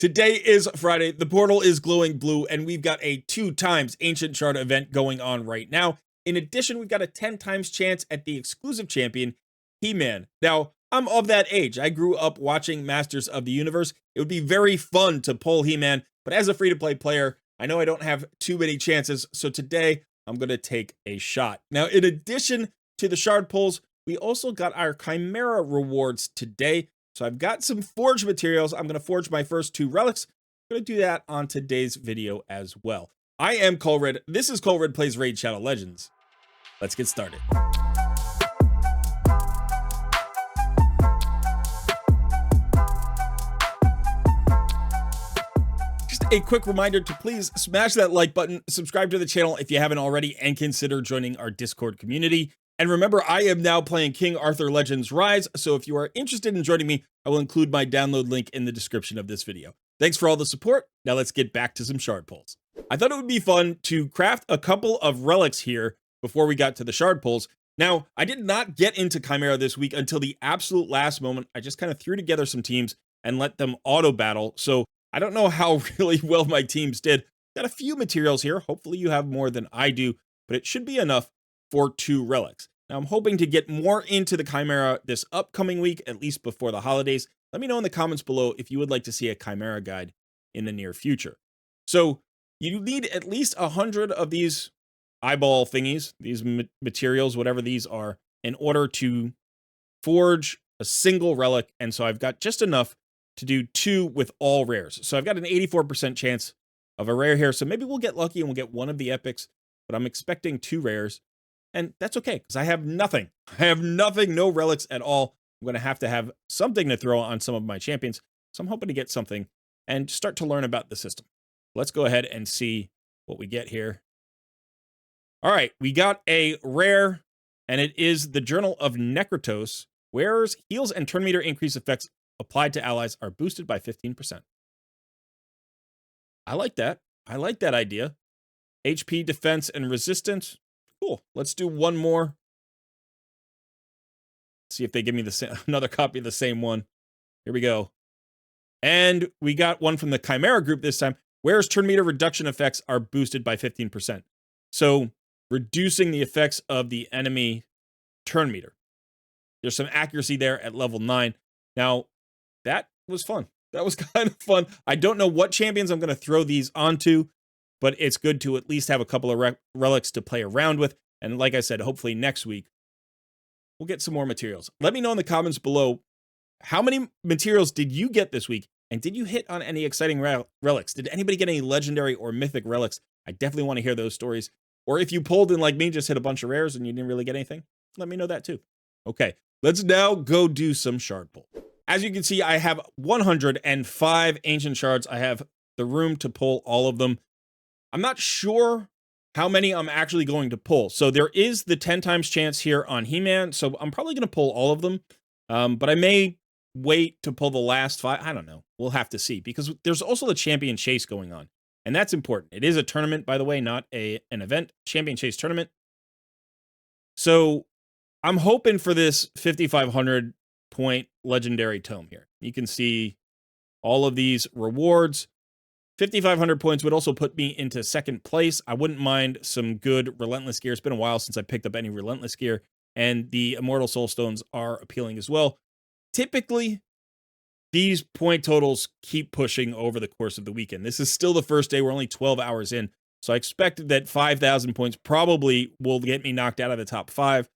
Today is Friday, the portal is glowing blue, and we've got a 2 times Ancient Shard event going on right now. In addition, we've got a 10 times chance at the exclusive champion, He-Man. Now, I'm of that age. I grew up watching Masters of the Universe. It would be very fun to pull He-Man, but as a free-to-play player, I know I don't have too many chances, so today I'm going to take a shot. Now, in addition to the Shard pulls, we also got our Chimera rewards today. So I've got some forge materials. I'm going to forge my first 2 relics. I'm going to do that on today's video as well. I am Colred. This is Colred Plays Raid Shadow Legends. Let's get started. Just a quick reminder to please smash that like button, subscribe to the channel if you haven't already, and consider joining our Discord community. And remember, I am now playing King Arthur Legends Rise, so if you are interested in joining me, I will include my download link in the description of this video. Thanks for all the support. Now let's get back to some shard pulls. I thought it would be fun to craft a couple of relics here before we got to the shard pulls. Now, I did not get into Chimera this week until the absolute last moment. I just kind of threw together some teams and let them auto battle, so I don't know how really well my teams did. Got a few materials here. Hopefully you have more than I do, but it should be enough for 2 relics. Now, I'm hoping to get more into the Chimera this upcoming week, at least before the holidays. Let me know in the comments below if you would like to see a Chimera guide in the near future. So you need at least 100 of these eyeball thingies, these materials, whatever these are, in order to forge a single relic. And so I've got just enough to do 2 with all rares. So I've got an 84% chance of a rare here. So maybe we'll get lucky and we'll get one of the epics, but I'm expecting 2 rares. And that's okay, because I have nothing. I have nothing, no relics at all. I'm going to have something to throw on some of my champions. So I'm hoping to get something and start to learn about the system. Let's go ahead and see what we get here. All right, we got a rare, and it is the Journal of Necrotos. Wearers, heals, and turn meter increase effects applied to allies are boosted by 15%. I like that. I like that idea. HP, defense, and resistance. Cool. Let's do one more. See if they give me another copy of the same one. Here we go. And we got one from the Chimera group this time. Wearers turn meter reduction effects are boosted by 15%. So reducing the effects of the enemy turn meter. There's some accuracy there at level 9. Now, that was fun. That was kind of fun. I don't know what champions I'm going to throw these onto, but it's good to at least have a couple of relics to play around with. And like I said, hopefully next week, we'll get some more materials. Let me know in the comments below, how many materials did you get this week? And did you hit on any exciting relics? Did anybody get any legendary or mythic relics? I definitely want to hear those stories. Or if you pulled and like me, just hit a bunch of rares and you didn't really get anything, let me know that too. Okay, let's now go do some shard pull. As you can see, I have 105 ancient shards. I have the room to pull all of them. I'm not sure how many I'm actually going to pull. So there is the 10 times chance here on He-Man. So I'm probably going to pull all of them. But I may wait to pull the last 5. I don't know. We'll have to see. Because there's also the champion chase going on. And that's important. It is a tournament, by the way, not an event. Champion chase tournament. So I'm hoping for this 5,500 point legendary tome here. You can see all of these rewards. 5,500 points would also put me into second place. I wouldn't mind some good Relentless gear. It's been a while since I picked up any Relentless gear, and the Immortal Soul Stones are appealing as well. Typically, these point totals keep pushing over the course of the weekend. This is still the first day. We're only 12 hours in, so I expect that 5,000 points probably will get me knocked out of the top 5,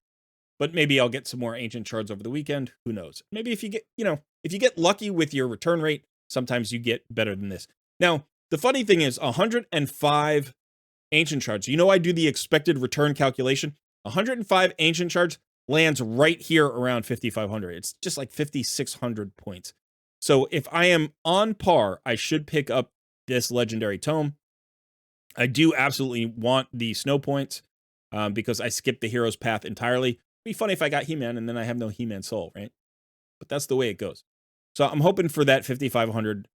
but maybe I'll get some more ancient shards over the weekend. Who knows? Maybe if you get, if you get lucky with your return rate, sometimes you get better than this. Now, the funny thing is 105 ancient shards. I do the expected return calculation. 105 ancient shards lands right here around 5,500. It's just like 5,600 points. So if I am on par, I should pick up this legendary tome. I do absolutely want the snow points because I skipped the hero's path entirely. It'd be funny if I got He-Man and then I have no He-Man soul, right? But that's the way it goes. So I'm hoping for that 5,500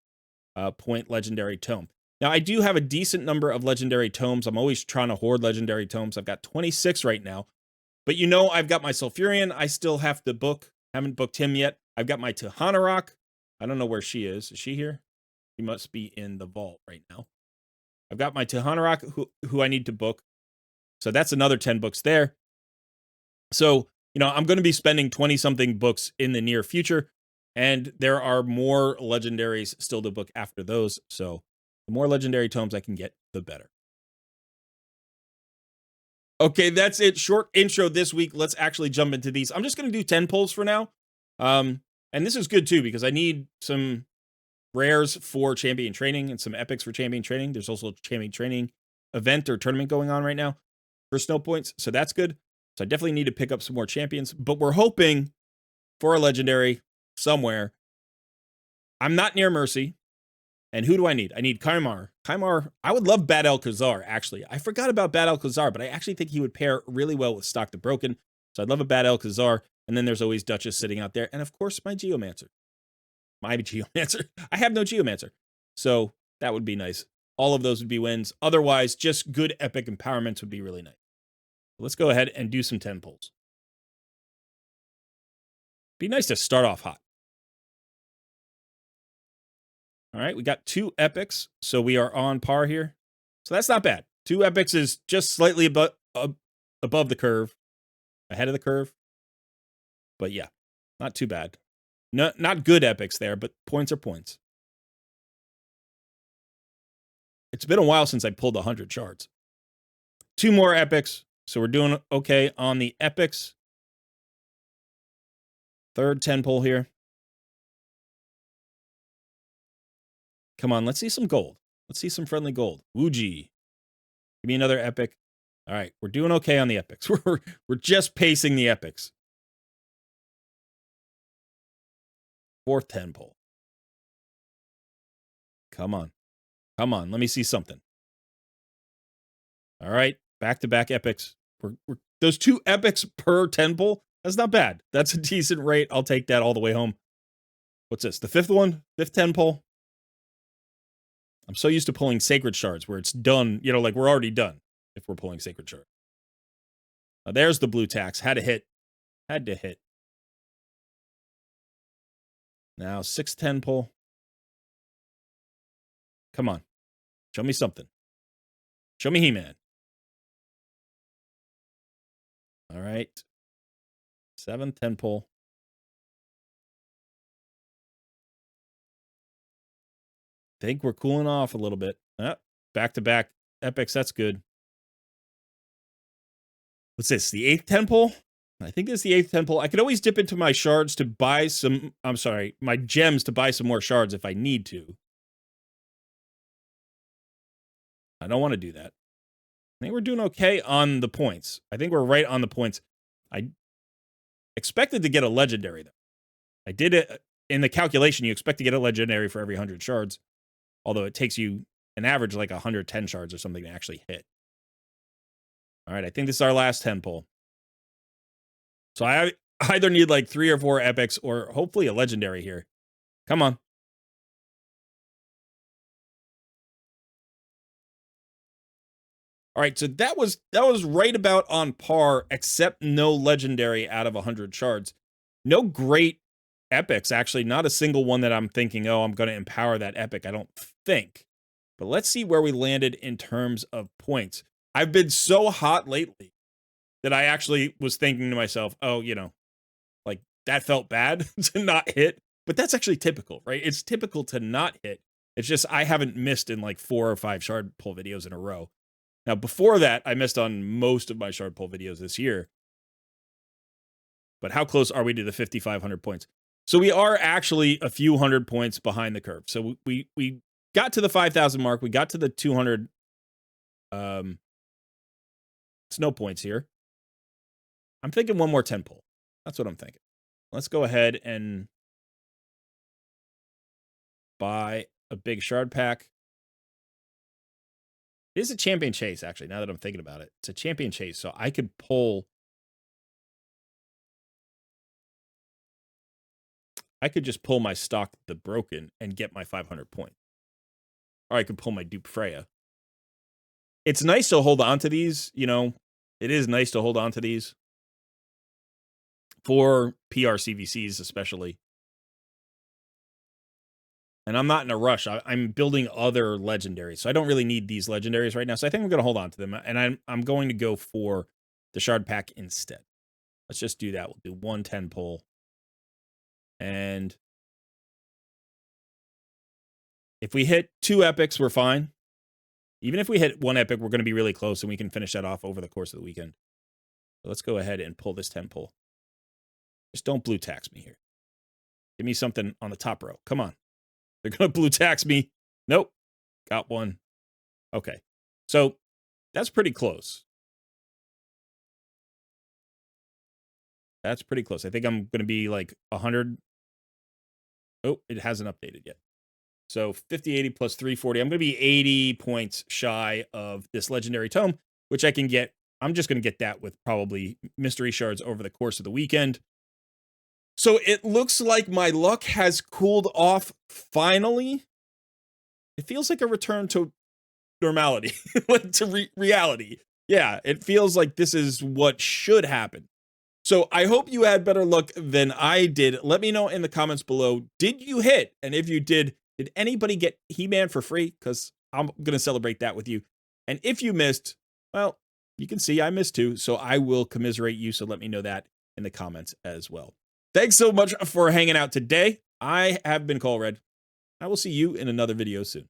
point legendary tome. Now, I do have a decent number of legendary tomes. I'm always trying to hoard legendary tomes. I've got 26 right now. But I've got my Sulfurion. I still have to book. Haven't booked him yet. I've got my Tahanarok. I don't know where she is. Is she here? He must be in the vault right now. I've got my Tihanarok who I need to book. So that's another 10 books there. So, I'm going to be spending 20-something books in the near future, and there are more legendaries still to book after those. So the more legendary tomes I can get, the better. Okay, that's it. Short intro this week. Let's actually jump into these. I'm just going to do 10 pulls for now. And this is good too, because I need some rares for champion training and some epics for champion training. There's also a champion training event or tournament going on right now for snow points. So that's good. So I definitely need to pick up some more champions, but we're hoping for a legendary somewhere. I'm not near Mercy. And who do I need? I need Chimera. Chimera, I would love Bad Alcazar, actually. I forgot about Bad Alcazar, but I actually think he would pair really well with Stock the Broken. So I'd love a Bad Alcazar. And then there's always Duchess sitting out there. And of course, my Geomancer. My Geomancer. I have no Geomancer. So that would be nice. All of those would be wins. Otherwise, just good epic empowerments would be really nice. Let's go ahead and do some 10 pulls. Be nice to start off hot. All right, we got 2 epics, so we are on par here. So that's not bad. 2 epics is just slightly above the curve, ahead of the curve. But yeah, not too bad. Not good epics there, but points are points. It's been a while since I pulled 100 shards. 2 more epics, so we're doing okay on the epics. Third 10 pull here. Come on, let's see some gold. Let's see some friendly gold. Wuji. Give me another epic. All right, we're doing okay on the epics. We're just pacing the epics. Fourth 10 pull. Come on. Come on, let me see something. All right, back-to-back epics. Those 2 epics per 10 pull, that's not bad. That's a decent rate. I'll take that all the way home. What's this? The 5th one? 5th 10 pull? I'm so used to pulling Sacred Shards where it's done, like we're already done if we're pulling Sacred Shard. There's the blue tax. Had to hit. Had to hit. Now, 6-10 pull. Come on. Show me something. Show me He-Man. All right. 7-10 pull. Think we're cooling off a little bit. Back-to-back epics. That's good. What's this? The 8th 10 pull? I think it's the 8th 10 pull. I could always dip into my shards to buy some... I'm sorry. My gems to buy some more shards if I need to. I don't want to do that. I think we're doing okay on the points. I think we're right on the points. I expected to get a legendary, though. I did it in the calculation. You expect to get a legendary for every 100 shards. Although it takes you an average like 110 shards or something to actually hit. All right, I think this is our last 10 pull. So I either need like 3 or 4 epics or hopefully a legendary here. Come on. All right, so that was right about on par, except no legendary out of 100 shards. No great epics, actually. Not a single one that I'm thinking, oh, I'm going to empower that epic. I don't think. But let's see where we landed in terms of points. I've been so hot lately that I actually was thinking to myself, oh, like that felt bad to not hit. But that's actually typical, right? It's typical to not hit. It's just I haven't missed in like 4 or 5 shard pull videos in a row. Now, before that, I missed on most of my shard pull videos this year. But how close are we to the 5,500 points? So we are actually a few hundred points behind the curve. So we got to the 5,000 mark. We got to the 200 snow points here. I'm thinking one more 10 pull. That's what I'm thinking. Let's go ahead and buy a big shard pack. It is a champion chase, actually, now that I'm thinking about it. It's a champion chase, so I could pull... I could just pull my Stock the Broken and get my 500 points. Or I could pull my Dupe Freya. It's nice to hold on to these, It is nice to hold on to these. For PR CVCs, especially. And I'm not in a rush. I'm building other legendaries, so I don't really need these legendaries right now. So I think I'm going to hold on to them, and I'm going to go for the shard pack instead. Let's just do that. We'll do 110 pull, and if we hit 2 epics, we're fine. Even if we hit 1 epic, we're going to be really close, and we can finish that off over the course of the weekend. So let's go ahead and pull this 10 pull. Just don't blue tax me here. Give me something on the top row. Come on. They're going to blue tax me. Nope. Got one. Okay. So that's pretty close. That's pretty close. I think I'm going to be like 100. Oh, it hasn't updated yet. So 50, 80 plus 340. I'm going to be 80 points shy of this legendary tome, which I can get. I'm just going to get that with probably mystery shards over the course of the weekend. So it looks like my luck has cooled off finally. It feels like a return to normality, like to reality. Yeah, it feels like this is what should happen. So I hope you had better luck than I did. Let me know in the comments below. Did you hit? And if you did anybody get He-Man for free? Because I'm going to celebrate that with you. And if you missed, well, you can see I missed too. So I will commiserate you. So let me know that in the comments as well. Thanks so much for hanging out today. I have been Call Red. I will see you in another video soon.